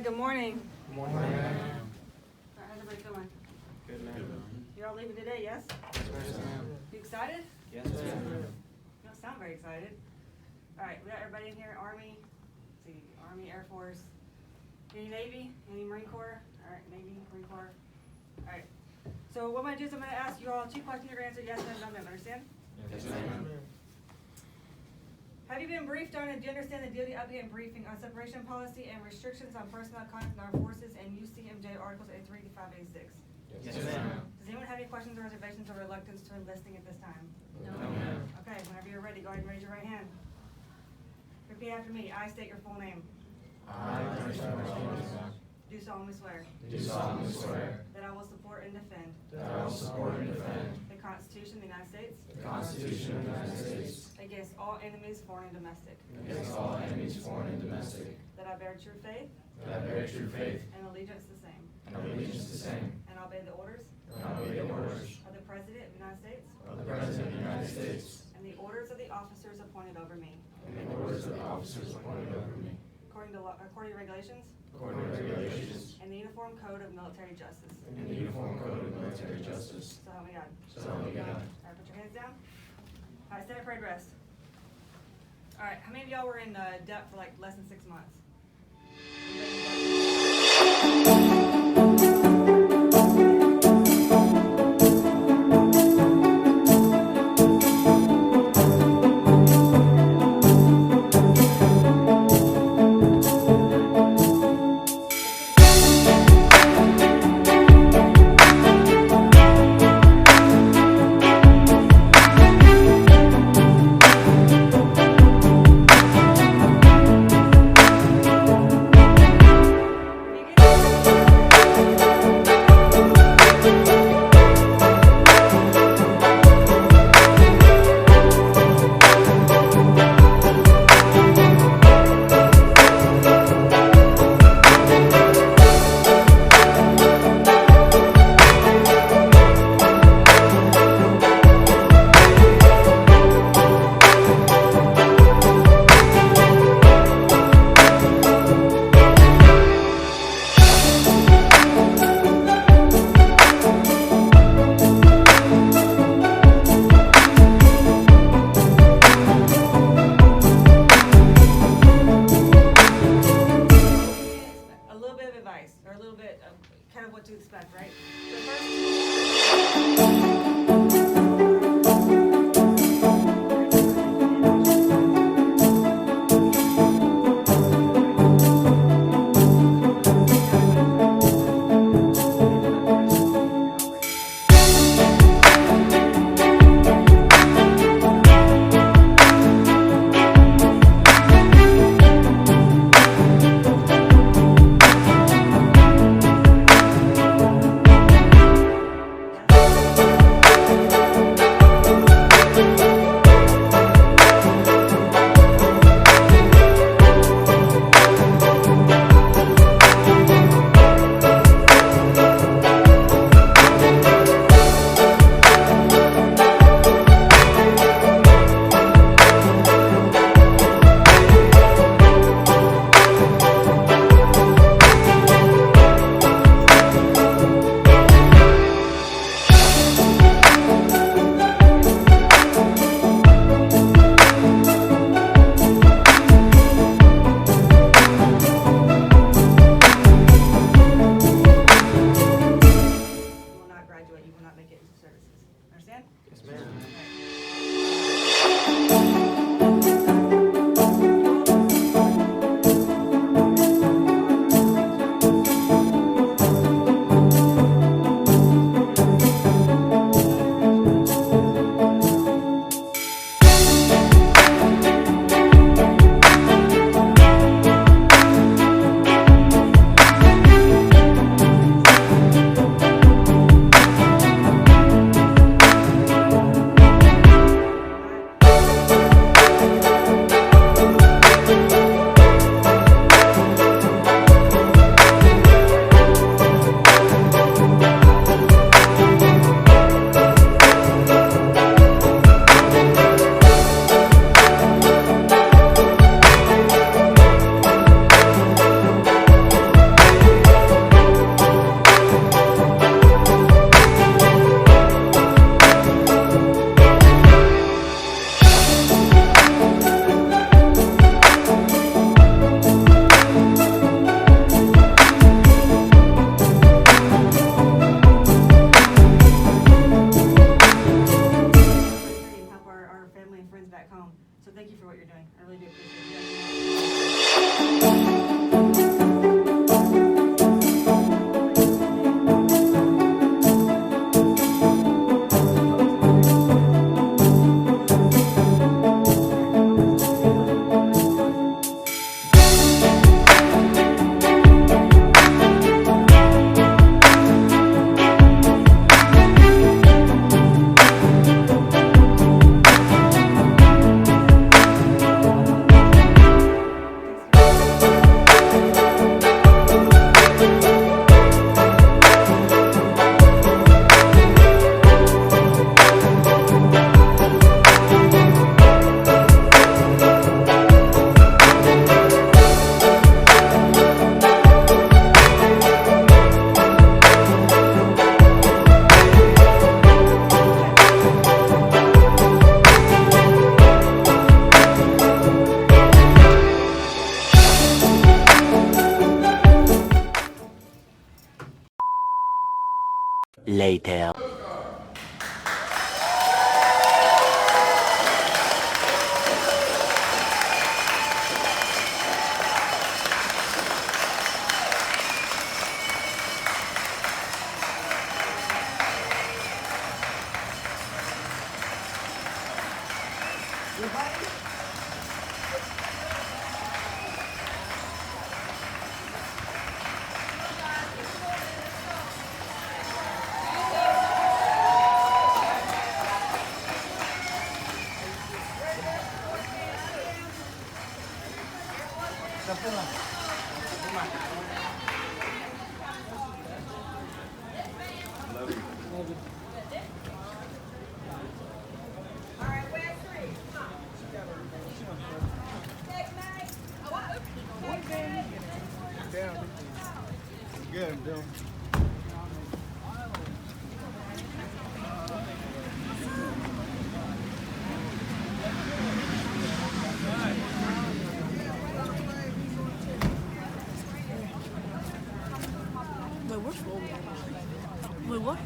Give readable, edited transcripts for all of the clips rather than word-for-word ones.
good morning. Good morning. How's everybody feeling? Good, ma'am. You're all leaving today, yes? Yes, ma'am. You excited? Yes, ma'am. You don't sound very excited. All right, we got everybody in here. Army, let's see, Army, Air Force, any Navy, any Marine Corps? All right, Navy, Marine Corps. All right. So what I'm gonna do is I'm gonna ask you all 2 questions. You're gonna answer yes, no, no, understand? Yes, ma'am. Have you been briefed on and do you understand the DoD update and briefing on separation policy and restrictions on personnel conduct in our forces and UCMJ Articles 83 to 586? Yes, ma'am. Does anyone have any questions or reservations or reluctance to enlisting at this time? No, ma'am. Okay, whenever you're ready, go ahead and raise your right hand. Repeat after me. I state your full name. I, Do solemnly swear do solemnly swear that I will support and defend that I will support and defend the Constitution of the United States the Constitution of the United States against all enemies, foreign and domestic, against all enemies, foreign and domestic, that I bear true faith that I bear true faith and allegiance the same, and allegiance the same, and obey the orders and obey the orders of the President of the United States of the President of the United States and the orders of the officers appointed over me, and the orders of the officers appointed over me, according to regulations according to regulations and the Uniform Code of Military Justice. and the Uniform Code of Military Justice. So help me God. So help me God. All right, put your hands down. All right, stand up, parade, rest. All right, how many of y'all were in depth for like less than 6 months? thank you for what you're doing. I really do appreciate it. Later. Good, Bill. Wait, what's wrong? Wait, what?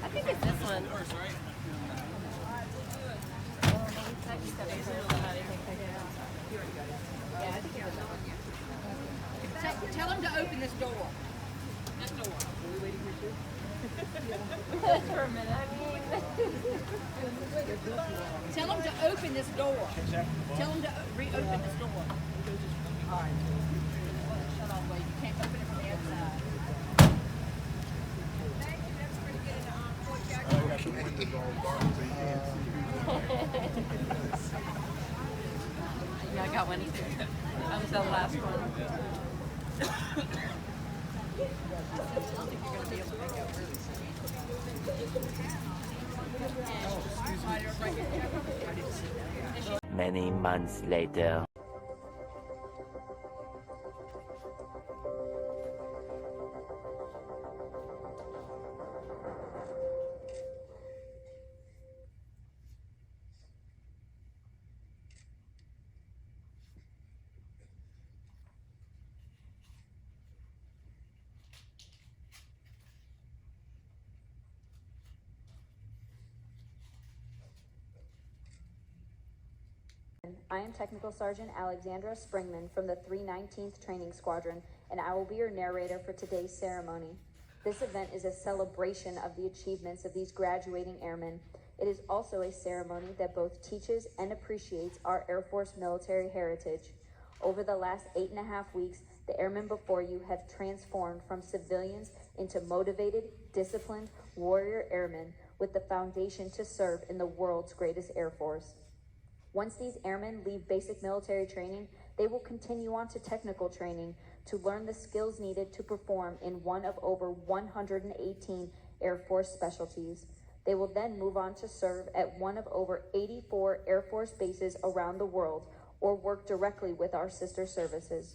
I think it's this one. Tell him to open this door. This door. For a minute, I mean. Tell him to open this door. Tell him to reopen this door. All right. Shut off, wait. You can't open it from the outside. Thank you. That's pretty good. Yeah, I got one too. That was the last one. Many months later. I am Technical Sergeant Alexandra Springman from the 319th Training Squadron, and I will be your narrator for today's ceremony. This event is a celebration of the achievements of these graduating airmen. It is also a ceremony that both teaches and appreciates our Air Force military heritage. Over the last 8.5 weeks, the airmen before you have transformed from civilians into motivated, disciplined, warrior airmen with the foundation to serve in the world's greatest Air Force. Once these airmen leave basic military training, they will continue on to technical training to learn the skills needed to perform in one of over 118 Air Force specialties. They will then move on to serve at one of over 84 Air Force bases around the world or work directly with our sister services.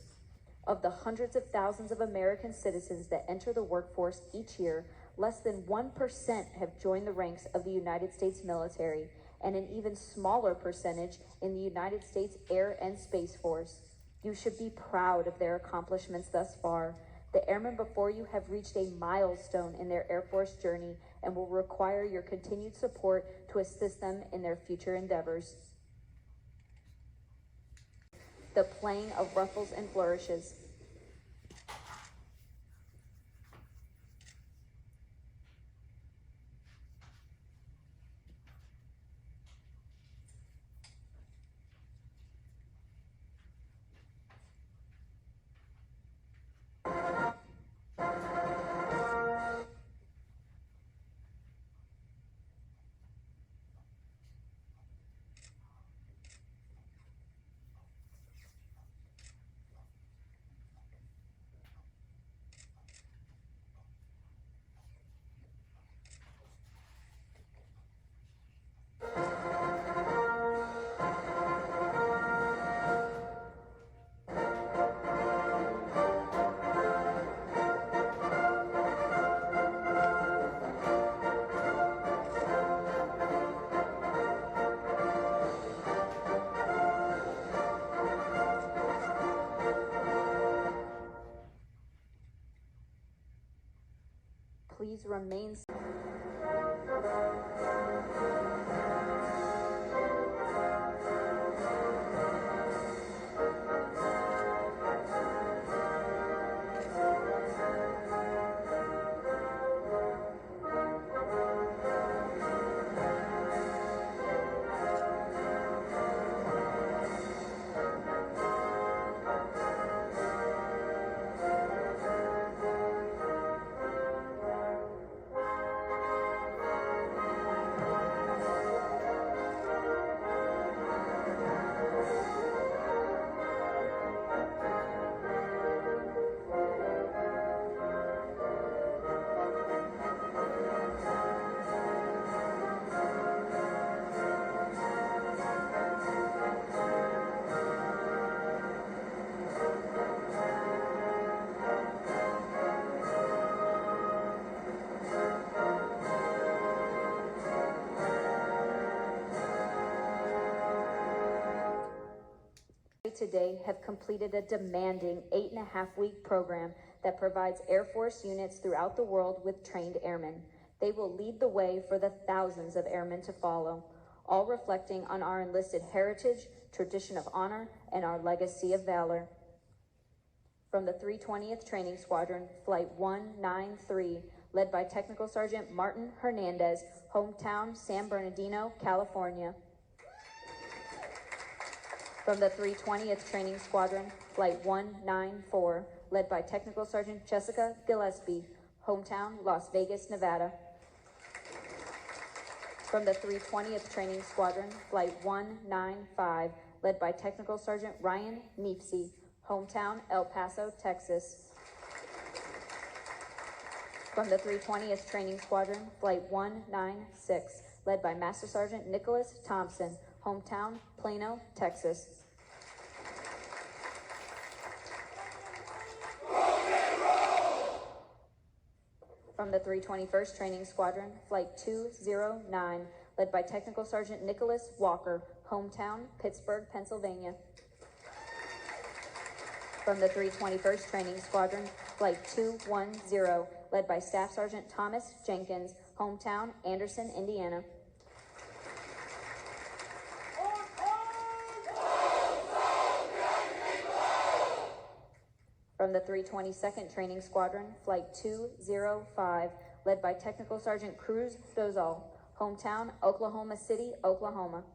Of the hundreds of thousands of American citizens that enter the workforce each year, less than 1% have joined the ranks of the United States military, and an even smaller percentage in the United States Air and Space Force. You should be proud of their accomplishments thus far. The airmen before you have reached a milestone in their Air Force journey and will require your continued support to assist them in their future endeavors. The playing of ruffles and flourishes. Please remain. Today have completed a demanding 8.5-week program that provides Air Force units throughout the world with trained airmen. They will lead the way for the thousands of airmen to follow, all reflecting on our enlisted heritage, tradition of honor, and our legacy of valor. From the 320th Training Squadron, Flight 193, led by Technical Sergeant Martin Hernandez, hometown San Bernardino, California. From the 320th Training Squadron, Flight 194, led by Technical Sergeant Jessica Gillespie, hometown Las Vegas, Nevada. From the 320th Training Squadron, Flight 195, led by Technical Sergeant Ryan Neefsey, hometown El Paso, Texas. From the 320th Training Squadron, Flight 196, led by Master Sergeant Nicholas Thompson, hometown Plano, Texas. From the 321st Training Squadron, Flight 209, led by Technical Sergeant Nicholas Walker, hometown Pittsburgh, Pennsylvania. From the 321st Training Squadron, Flight 210, led by Staff Sergeant Thomas Jenkins, hometown Anderson, Indiana. From the 322nd Training Squadron, Flight 205, led by Technical Sergeant Cruz Dozal, hometown Oklahoma City, Oklahoma.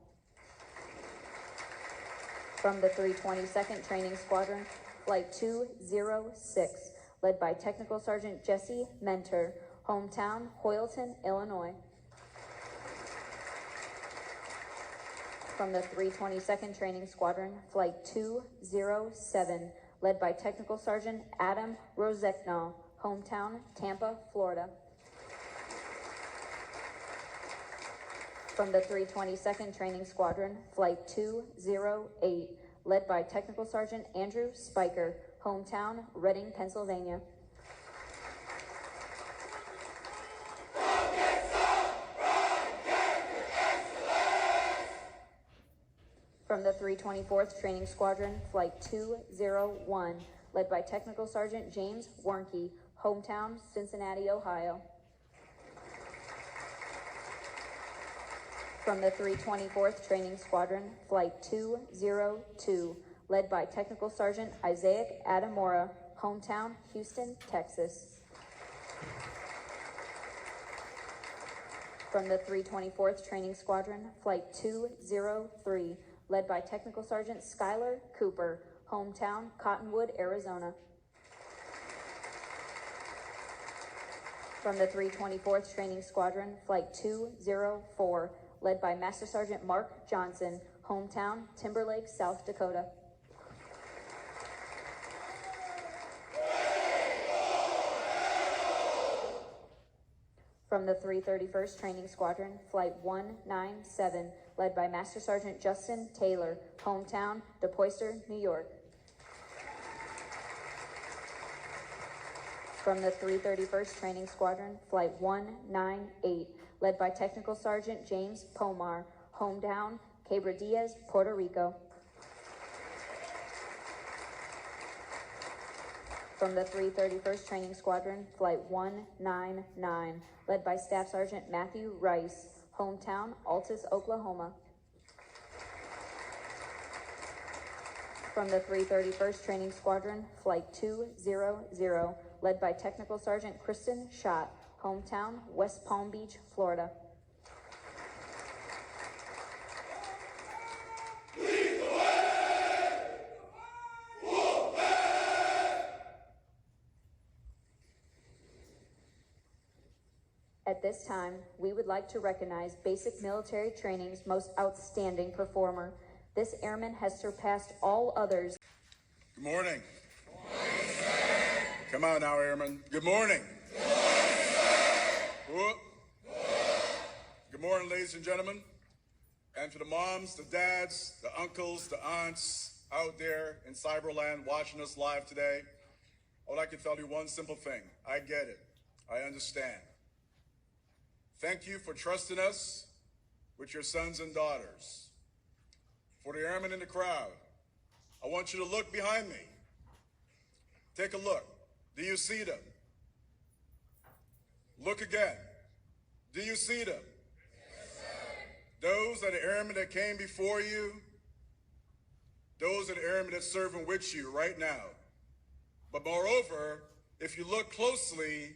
From the 322nd Training Squadron, Flight 206, led by Technical Sergeant Jesse Mentor, hometown Hoyleton, Illinois. From the 322nd Training Squadron, Flight 207, led by Technical Sergeant Adam Roseknall, hometown Tampa, Florida. From the 322nd Training Squadron, Flight 208, led by Technical Sergeant Andrew Spiker, hometown Reading, Pennsylvania. From the 324th Training Squadron, Flight 201, led by Technical Sergeant James Warnke, hometown Cincinnati, Ohio. From the 324th Training Squadron, Flight 202, led by Technical Sergeant Isaiah Adamora, hometown Houston, Texas. From the 324th Training Squadron, Flight 203, led by Technical Sergeant Skylar Cooper, hometown Cottonwood, Arizona. From the 324th Training Squadron, Flight 204, led by Master Sergeant Mark Johnson, hometown Timberlake, South Dakota. From the 331st Training Squadron, Flight 197, led by Master Sergeant Justin Taylor, hometown DePoyster, New York. From the 331st Training Squadron, Flight 198, led by Technical Sergeant James Pomar, hometown Quebradillas, Puerto Rico. From the 331st Training Squadron, Flight 199, led by Staff Sergeant Matthew Rice, hometown Altus, Oklahoma. From the 331st Training Squadron, Flight 200, led by Technical Sergeant Kristen Schott, hometown West Palm Beach, Florida. At this time, we would like to recognize basic military training's most outstanding performer. This airman has surpassed all others. Good morning. Good morning, sir. Come on now, airmen. Good morning. Good morning, sir. Whoop. Good morning, ladies and gentlemen. And to the moms, the dads, the uncles, the aunts out there in Cyberland watching us live today, I would like to tell you one simple thing. I get it. I understand. Thank you for trusting us with your sons and daughters. For the airmen in the crowd, I want you to look behind me. Take a look. Do you see them? Look again. Do you see them? Yes, sir. Those are the airmen that came before you. Those are the airmen that are serving with you right now. But moreover, if you look closely,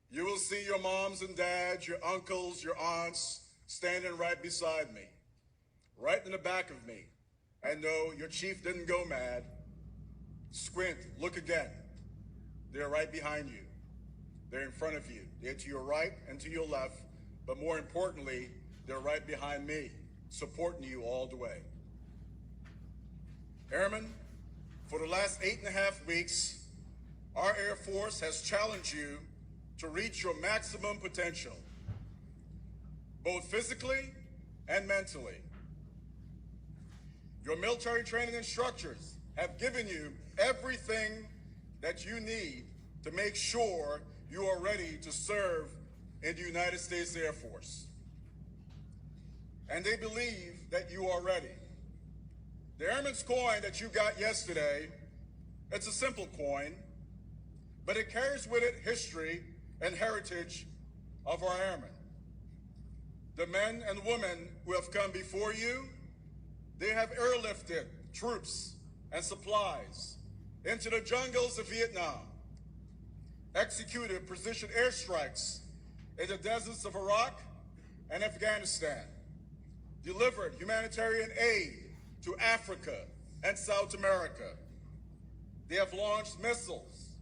you will see your moms and dads, your uncles, your aunts standing right beside me, right in the back of me. And no, your chief didn't go mad. Squint, look again. They're right behind you. They're in front of you. They're to your right and to your left, but more importantly, they're right behind me, supporting you all the way. Airmen, for the last 8.5 weeks, our Air Force has challenged you to reach your maximum potential, both physically and mentally. Your military training instructors have given you everything that you need to make sure you are ready to serve in the United States Air Force. And they believe that you are ready. The Airman's coin that you got yesterday, it's a simple coin, but it carries with it history and heritage of our airmen. The men and women who have come before you, they have airlifted troops and supplies into the jungles of Vietnam, executed precision airstrikes in the deserts of Iraq and Afghanistan, delivered humanitarian aid to Africa and South America. They have launched missiles,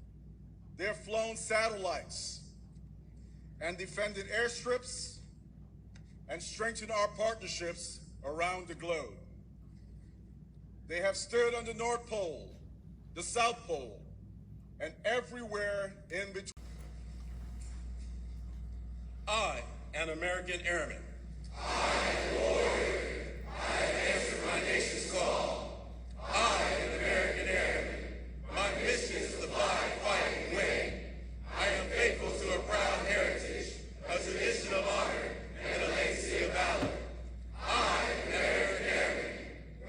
they have flown satellites, and defended airstrips and strengthened our partnerships around the globe. They have stood on the North Pole, the South Pole, and everywhere in between. I am an American airman. I am a warrior. I have answered my nation's call. I am an American airman. My mission is to fly, fight, and win. I am faithful to a proud heritage, a tradition of honor, and a legacy of valor. I am an American airman,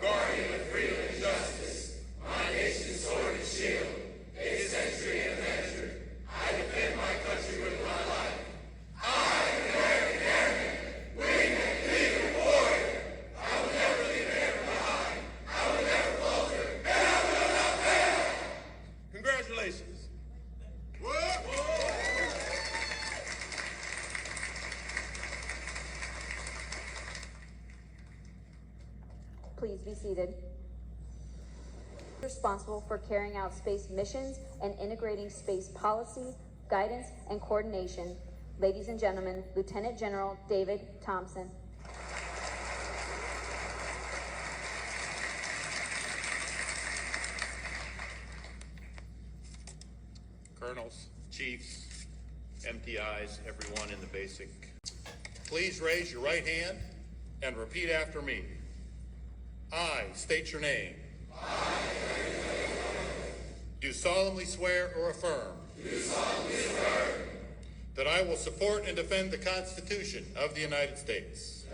guardian of freedom and justice, my nation's sword and shield, please be seated. Responsible for carrying out space missions and integrating space policy, guidance, and coordination. Ladies and gentlemen, Lieutenant General David Thompson. Colonels, chiefs, MTIs, everyone in the basic. Please raise your right hand and repeat after me. I state your name. Do solemnly swear or affirm that I will support and defend the Constitution of the United States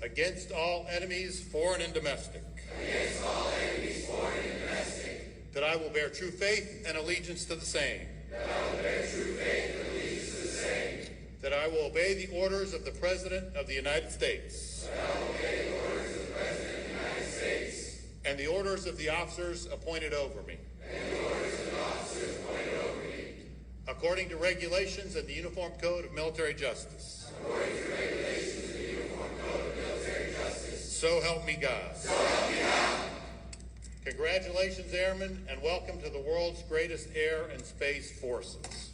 against all enemies, foreign and domestic. That I will bear true faith and allegiance to the same. That I will obey the orders of the President of the United States. And the orders of the officers appointed over me. According to regulations and the Uniform Code of Military Justice. So help me God. Congratulations, Airmen, and welcome to the world's greatest air and space forces.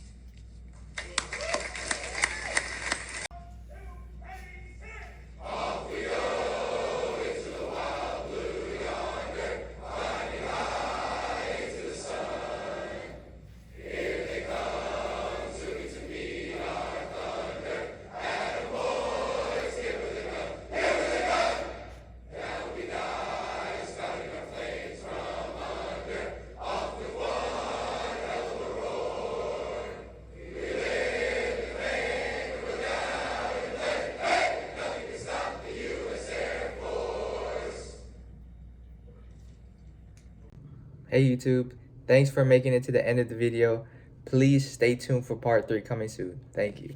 Hey YouTube, thanks for making it to the end of the video. Please stay tuned for part 3 coming soon. Thank you.